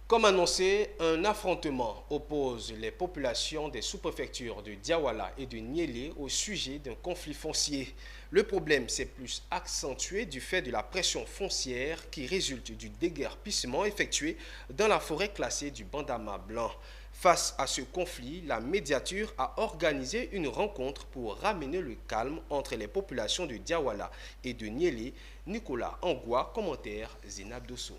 Comme annoncé, un affrontement oppose les populations des sous-préfectures de Diawala et de Niélé au sujet d'un conflit foncier. Le problème s'est plus accentué du fait de la pression foncière qui résulte du déguerpissement effectué dans la forêt classée du Bandama blanc. Face à ce conflit, la médiature a organisé une rencontre pour ramener le calme entre les populations de Diawala et de Niélé. Nicolas Angoua, commentaire Zénab Dosso.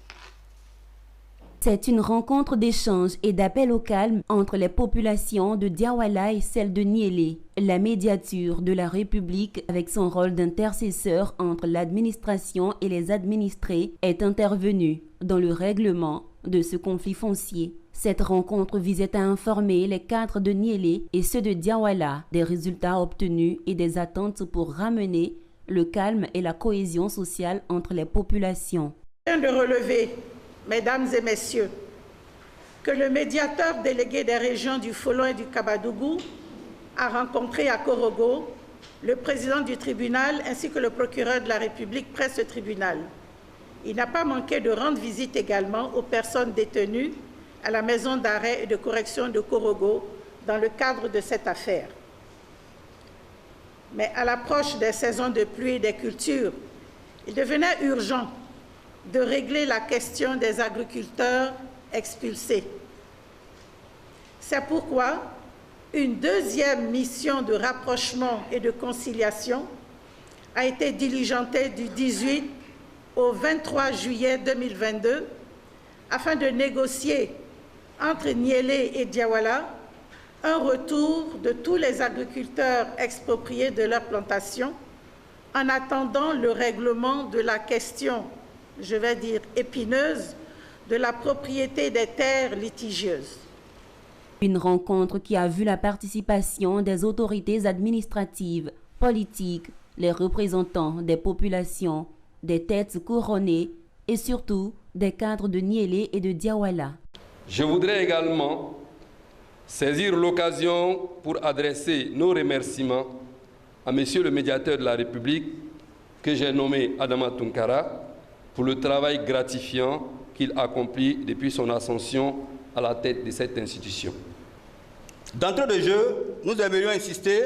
C'est une rencontre d'échange et d'appel au calme entre les populations de Diawala et celles de Niélé. La médiature de la République, avec son rôle d'intercesseur entre l'administration et les administrés, est intervenue dans le règlement de ce conflit foncier. Cette rencontre visait à informer les cadres de Niélé et ceux de Diawala des résultats obtenus et des attentes pour ramener le calme et la cohésion sociale entre les populations. Je viens de relever, Mesdames et Messieurs, que le médiateur délégué des régions du Folon et du Kabadougou a rencontré à Korogo le président du tribunal ainsi que le procureur de la République près ce tribunal. Il n'a pas manqué de rendre visite également aux personnes détenues à la maison d'arrêt et de correction de Korogo dans le cadre de cette affaire. Mais à l'approche des saisons de pluie et des cultures, il devenait urgent de régler la question des agriculteurs expulsés. C'est pourquoi une deuxième mission de rapprochement et de conciliation a été diligentée du 18 au 23 juillet 2022 afin de négocier entre Niélé et Diawala un retour de tous les agriculteurs expropriés de leurs plantations en attendant le règlement de la question, je vais dire épineuse, de la propriété des terres litigieuses. Une rencontre qui a vu la participation des autorités administratives, politiques, les représentants des populations, des têtes couronnées et surtout des cadres de Niélé et de Diawala. Je voudrais également saisir l'occasion pour adresser nos remerciements à Monsieur le médiateur de la République que j'ai nommé Adama Tunkara pour le travail gratifiant qu'il accomplit depuis son ascension à la tête de cette institution. D'entrée de jeu, nous aimerions insister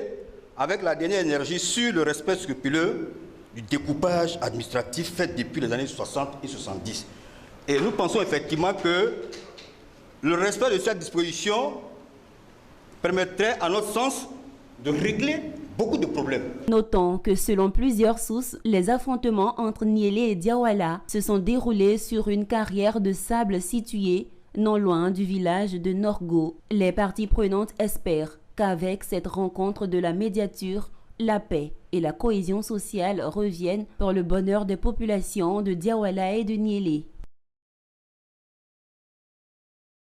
avec la dernière énergie sur le respect scrupuleux du découpage administratif fait depuis les années 60 et 70. Et nous pensons effectivement que le respect de cette disposition permettrait, à notre sens, de régler beaucoup de problèmes. Notons que selon plusieurs sources, les affrontements entre Niélé et Diawala se sont déroulés sur une carrière de sable située non loin du village de Norgo. Les parties prenantes espèrent qu'avec cette rencontre de la médiature, la paix et la cohésion sociale reviennent pour le bonheur des populations de Diawala et de Niélé.